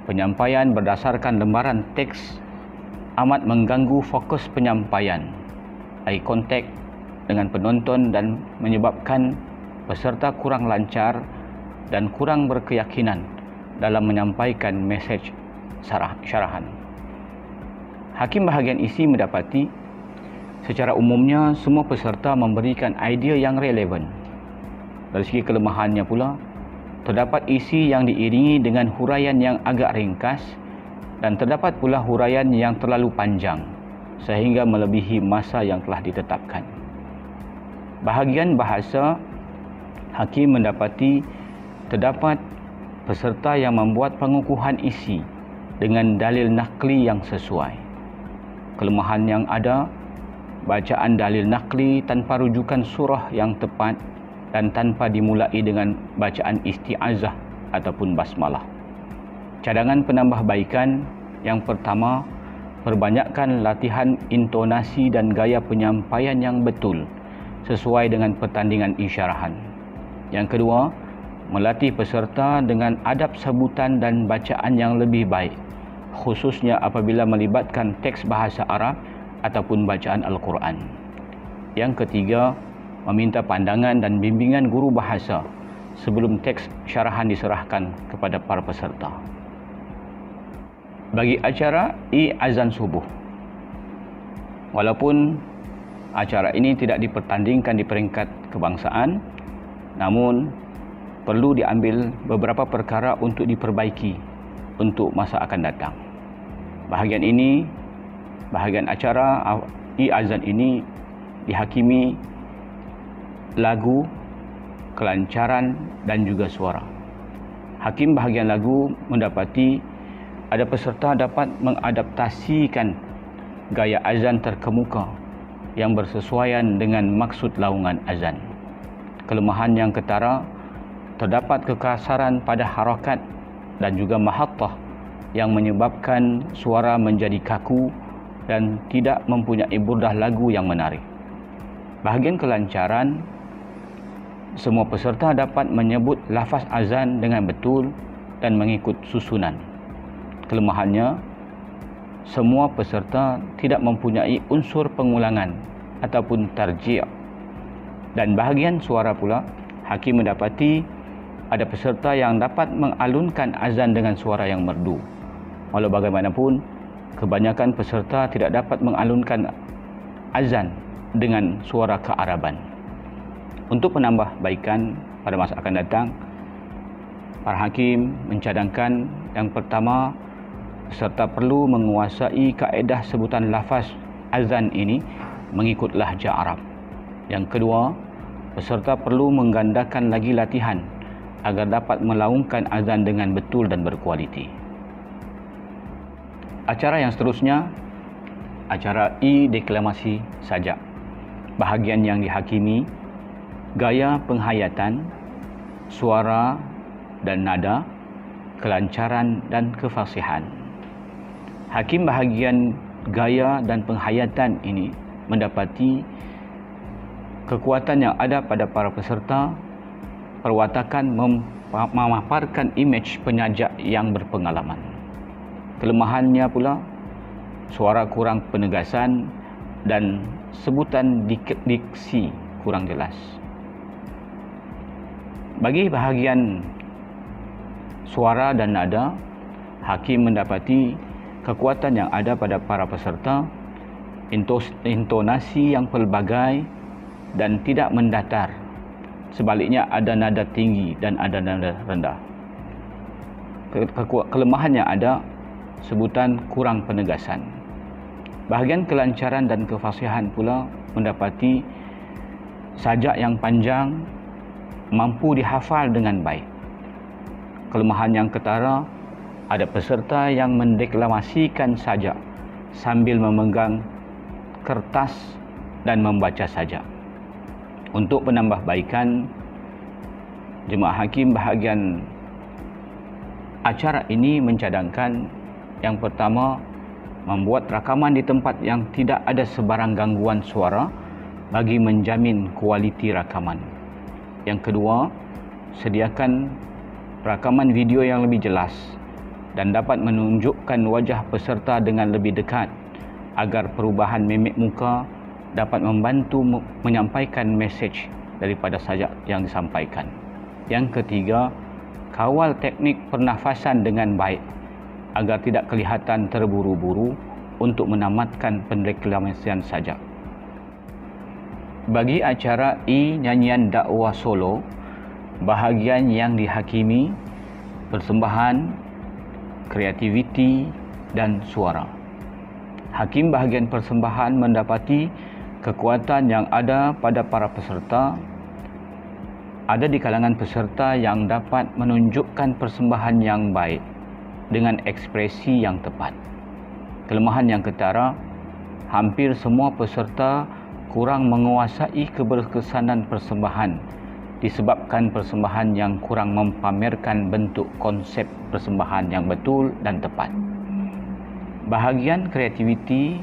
penyampaian berdasarkan lembaran teks amat mengganggu fokus penyampaian, eye contact dengan penonton, dan menyebabkan peserta kurang lancar dan kurang berkeyakinan dalam menyampaikan mesej syarahan. Hakim bahagian isi mendapati secara umumnya semua peserta memberikan idea yang relevan. Dari segi kelemahannya pula, terdapat isi yang diiringi dengan huraian yang agak ringkas dan terdapat pula huraian yang terlalu panjang sehingga melebihi masa yang telah ditetapkan. Bahagian bahasa, hakim mendapati terdapat peserta yang membuat pengukuhan isi dengan dalil nakli yang sesuai. Kelemahan yang ada, bacaan dalil nakli tanpa rujukan surah yang tepat dan tanpa dimulai dengan bacaan isti'azah ataupun basmalah. Cadangan penambahbaikan yang pertama, perbanyakkan latihan intonasi dan gaya penyampaian yang betul sesuai dengan pertandingan isyarahan. Yang kedua, melatih peserta dengan adab sebutan dan bacaan yang lebih baik, khususnya apabila melibatkan teks bahasa Arab ataupun bacaan Al-Quran. Yang ketiga, meminta pandangan dan bimbingan guru bahasa sebelum teks syarahan diserahkan kepada para peserta. Bagi acara azan subuh, walaupun acara ini tidak dipertandingkan di peringkat kebangsaan, namun perlu diambil beberapa perkara untuk diperbaiki untuk masa akan datang. Bahagian acara azan ini dihakimi lagu, kelancaran dan juga suara. Hakim bahagian lagu mendapati ada peserta dapat mengadaptasikan gaya azan terkemuka yang bersesuaian dengan maksud laungan azan. Kelemahan yang ketara, terdapat kekasaran pada harakat dan juga mahattah yang menyebabkan suara menjadi kaku dan tidak mempunyai burdah lagu yang menarik. Bahagian kelancaran, semua peserta dapat menyebut lafaz azan dengan betul dan mengikut susunan. Kelemahannya, semua peserta tidak mempunyai unsur pengulangan ataupun tarji'. Dan bahagian suara pula, hakim mendapati ada peserta yang dapat mengalunkan azan dengan suara yang merdu. Walau bagaimanapun, kebanyakan peserta tidak dapat mengalunkan azan dengan suara kearaban. Untuk penambahbaikan pada masa akan datang, para hakim mencadangkan yang pertama, peserta perlu menguasai kaedah sebutan lafaz azan ini mengikut lahjah Arab. Yang kedua, peserta perlu menggandakan lagi latihan agar dapat melaungkan azan dengan betul dan berkualiti. Acara yang seterusnya, acara deklamasi sajak. Bahagian yang dihakimi, gaya penghayatan, suara dan nada, kelancaran dan kefasihan. Hakim bahagian gaya dan penghayatan ini mendapati kekuatan yang ada pada para peserta, perwatakan memaparkan imej penyajak yang berpengalaman. Kelemahannya pula, suara kurang penegasan dan sebutan diksi kurang jelas. Bagi bahagian suara dan nada, hakim mendapati kekuatan yang ada pada para peserta, intonasi yang pelbagai dan tidak mendatar. Sebaliknya ada nada tinggi dan ada nada rendah. Kelemahan yang ada, sebutan kurang penegasan. Bahagian kelancaran dan kefasihan pula mendapati sajak yang panjang mampu dihafal dengan baik. Kelemahan yang ketara, ada peserta yang mendeklamasikan sajak sambil memegang kertas dan membaca sajak. Untuk penambahbaikan, jemaah hakim bahagian acara ini mencadangkan yang pertama, membuat rakaman di tempat yang tidak ada sebarang gangguan suara bagi menjamin kualiti rakaman. Yang kedua, sediakan rakaman video yang lebih jelas dan dapat menunjukkan wajah peserta dengan lebih dekat agar perubahan mimik muka dapat membantu menyampaikan mesej daripada sajak yang disampaikan. Yang ketiga, kawal teknik pernafasan dengan baik agar tidak kelihatan terburu-buru untuk menamatkan pendeklamasian sajak. Bagi acara nyanyian dakwah solo, bahagian yang dihakimi persembahan, kreativiti dan suara. Hakim bahagian persembahan mendapati kekuatan yang ada pada para peserta. Ada di kalangan peserta yang dapat menunjukkan persembahan yang baik dengan ekspresi yang tepat. Kelemahan yang ketara, hampir semua peserta kurang menguasai keberkesanan persembahan disebabkan persembahan yang kurang mempamerkan bentuk konsep persembahan yang betul dan tepat. Bahagian kreativiti,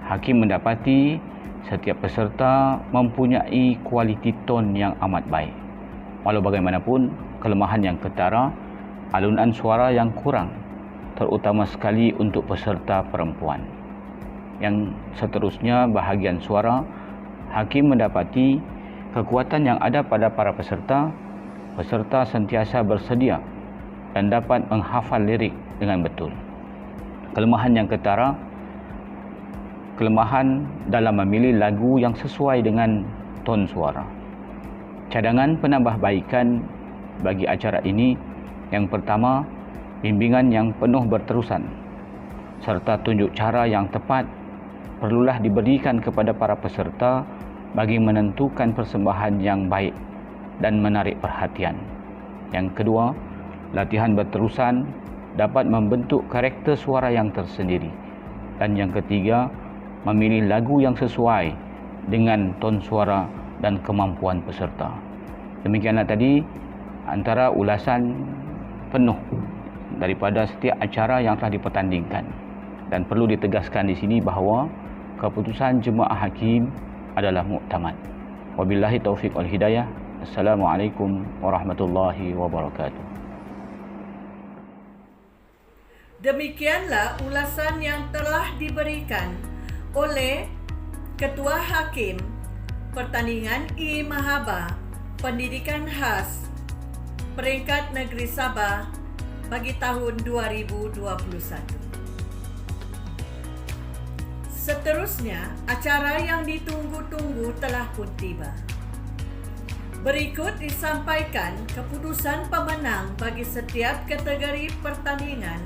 hakim mendapati setiap peserta mempunyai kualiti ton yang amat baik. Walau bagaimanapun, kelemahan yang ketara, alunan suara yang kurang, terutama sekali untuk peserta perempuan. Yang seterusnya, bahagian suara, hakim mendapati kekuatan yang ada pada para peserta. Peserta sentiasa bersedia dan dapat menghafal lirik dengan betul. Kelemahan yang ketara, kelemahan dalam memilih lagu yang sesuai dengan ton suara. Cadangan penambahbaikan bagi acara ini, yang pertama, bimbingan yang penuh berterusan serta tunjuk cara yang tepat perlulah diberikan kepada para peserta bagi menentukan persembahan yang baik dan menarik perhatian. Yang kedua, latihan berterusan dapat membentuk karakter suara yang tersendiri. Dan yang ketiga, memilih lagu yang sesuai dengan ton suara dan kemampuan peserta. Demikianlah tadi antara ulasan penuh daripada setiap acara yang telah dipertandingkan. Dan perlu ditegaskan di sini bahawa keputusan jemaah hakim adalah muktamad. Wabillahi taufiq wal hidayah. Assalamualaikum warahmatullahi wabarakatuh. Demikianlah ulasan yang telah diberikan oleh Ketua Hakim Pertandingan I-Mahaba Pendidikan Khas Peringkat Negeri Sabah bagi tahun 2021. Seterusnya, acara yang ditunggu-tunggu telah pun tiba. Berikut disampaikan keputusan pemenang bagi setiap kategori pertandingan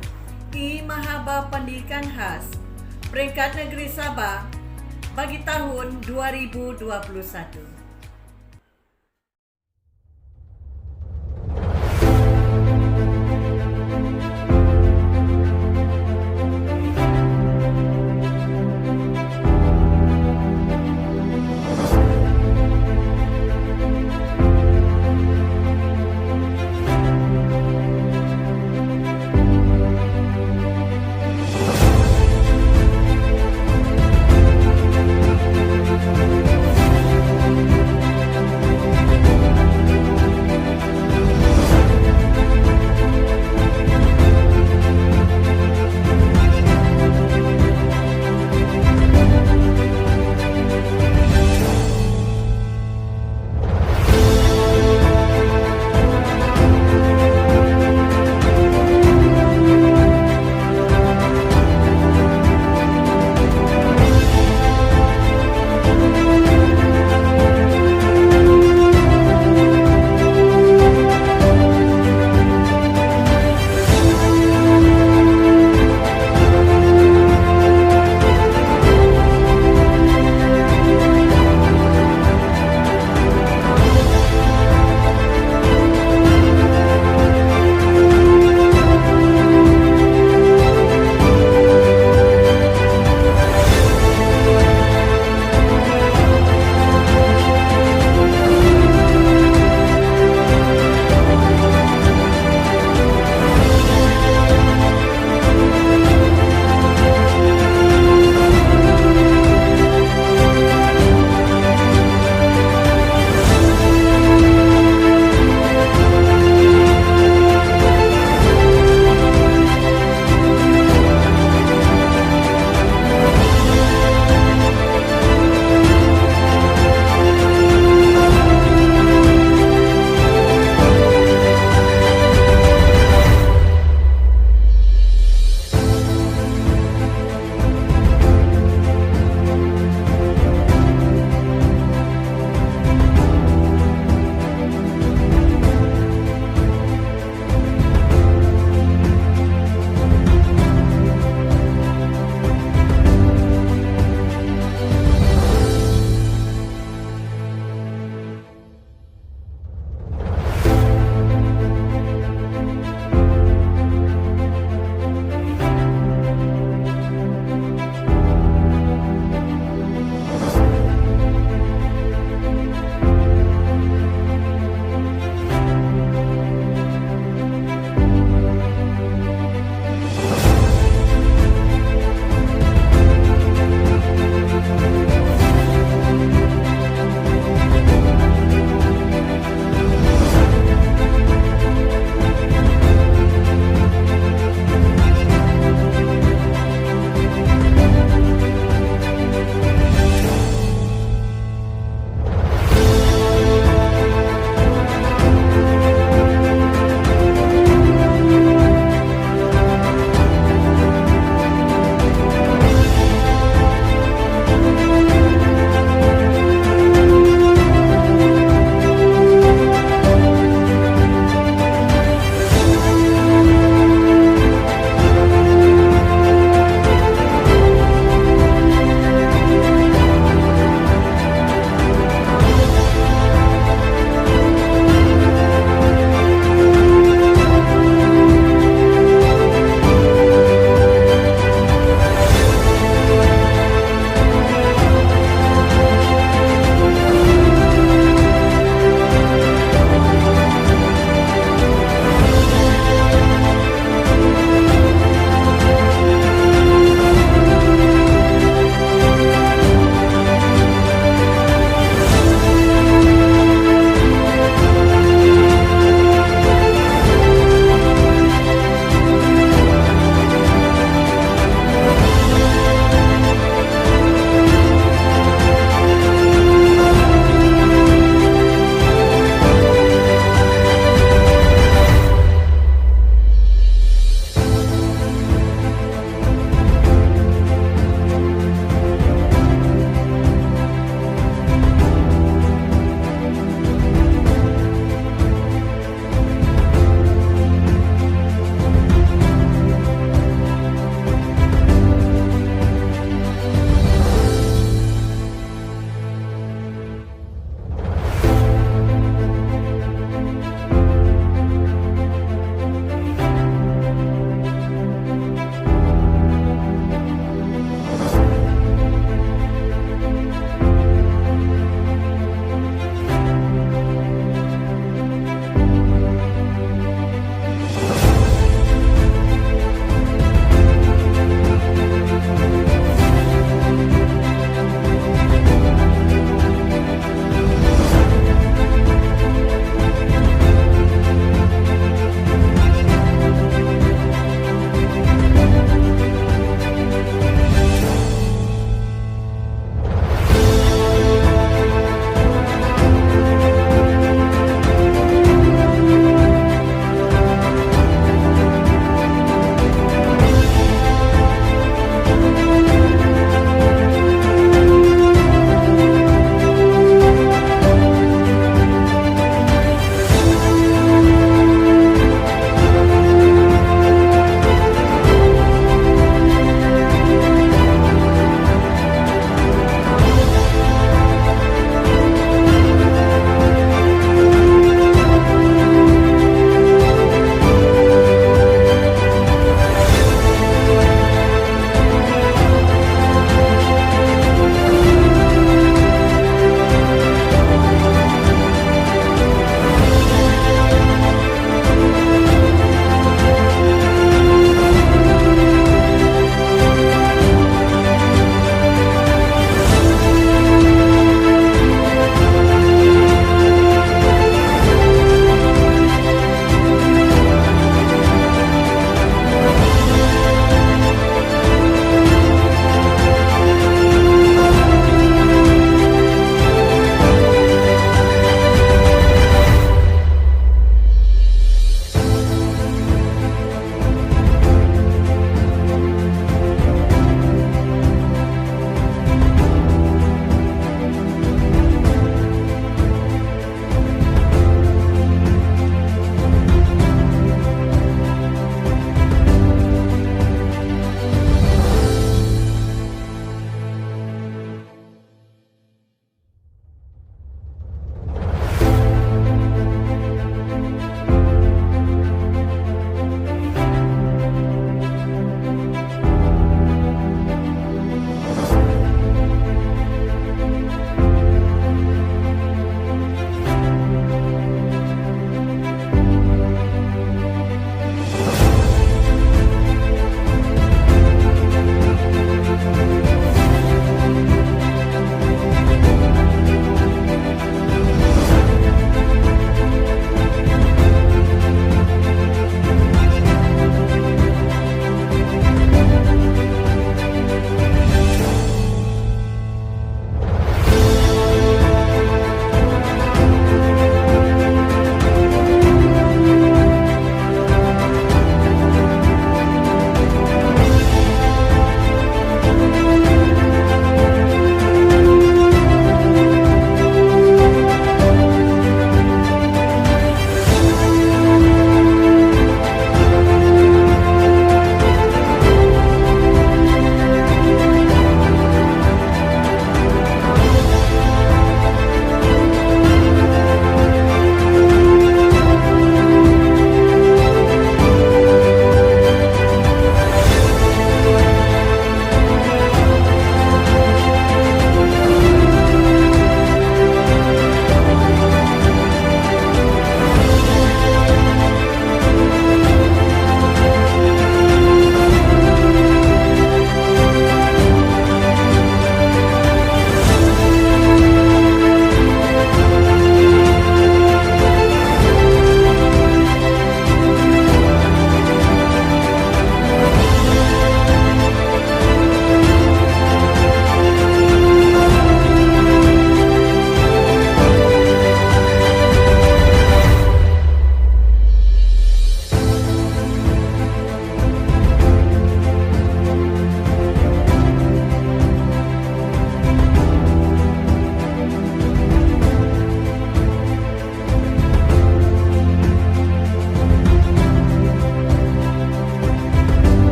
I-Mahaba Pendidikan Khas Peringkat Negeri Sabah bagi tahun 2021.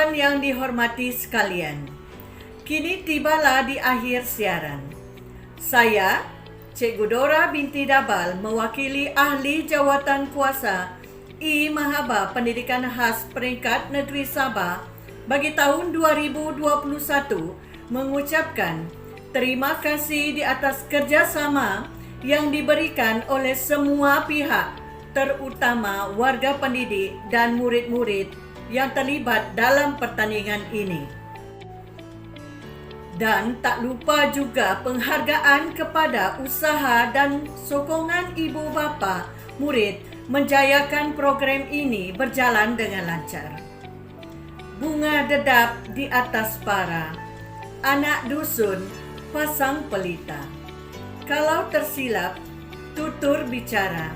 Tuan-puan yang dihormati sekalian, kini tibalah di akhir siaran. Saya, Cikgu Dora binti Dabal, mewakili Ahli Jawatan Kuasa I Mahaba Pendidikan Khas Peringkat Negeri Sabah bagi tahun 2021 mengucapkan terima kasih di atas kerjasama yang diberikan oleh semua pihak, terutama warga pendidik dan murid-murid yang terlibat dalam pertandingan ini. Dan tak lupa juga penghargaan kepada usaha dan sokongan ibu bapa murid menjayakan program ini berjalan dengan lancar. Bunga dedap di atas para, anak dusun pasang pelita. Kalau tersilap, tutur bicara,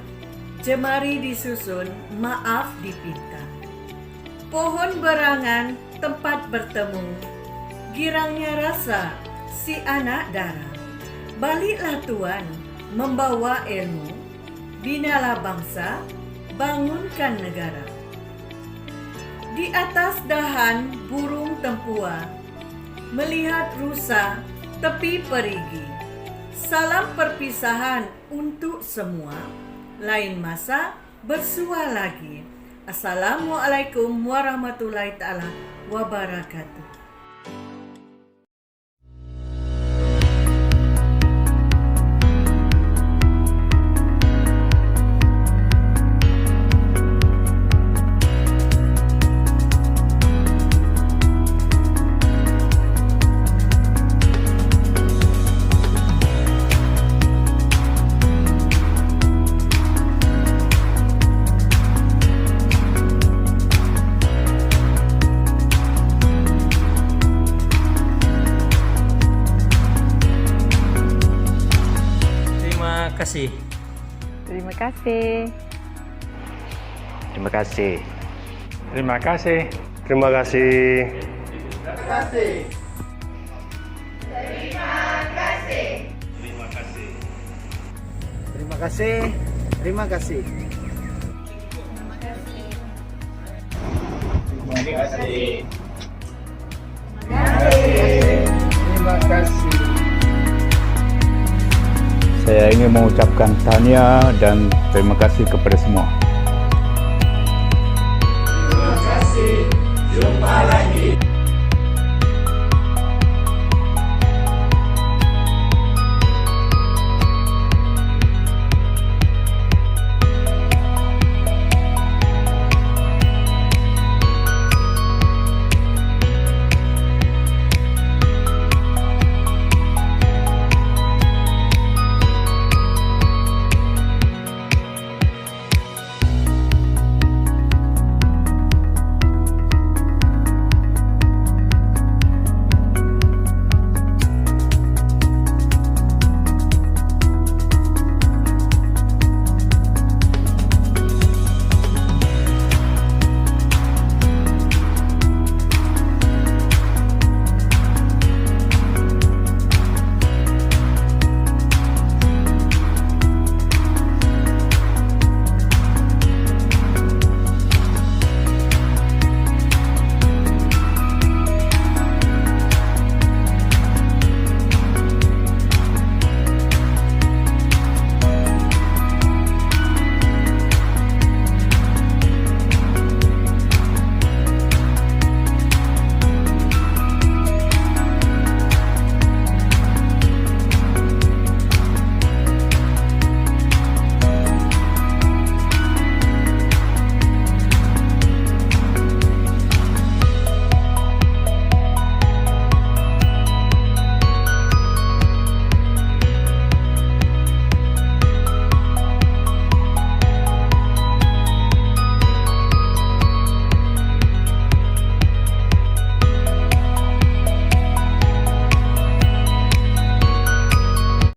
jemari disusun, maaf dipinta. Pohon berangan, tempat bertemu, girangnya rasa si anak darah. Baliklah Tuan, membawa ilmu, binalah bangsa, bangunkan negara. Di atas dahan burung tempua, melihat rusa tepi perigi. Salam perpisahan untuk semua, lain masa bersua lagi. Assalamualaikum warahmatullahi taala wabarakatuh. Terima kasih. Terima kasih. Terima kasih. Terima kasih. Terima kasih. Terima kasih. Terima kasih. Terima kasih. Terima kasih. Terima kasih. Saya ingin mengucapkan tahniah dan terima kasih kepada semua. Terima kasih. Jumpa lagi.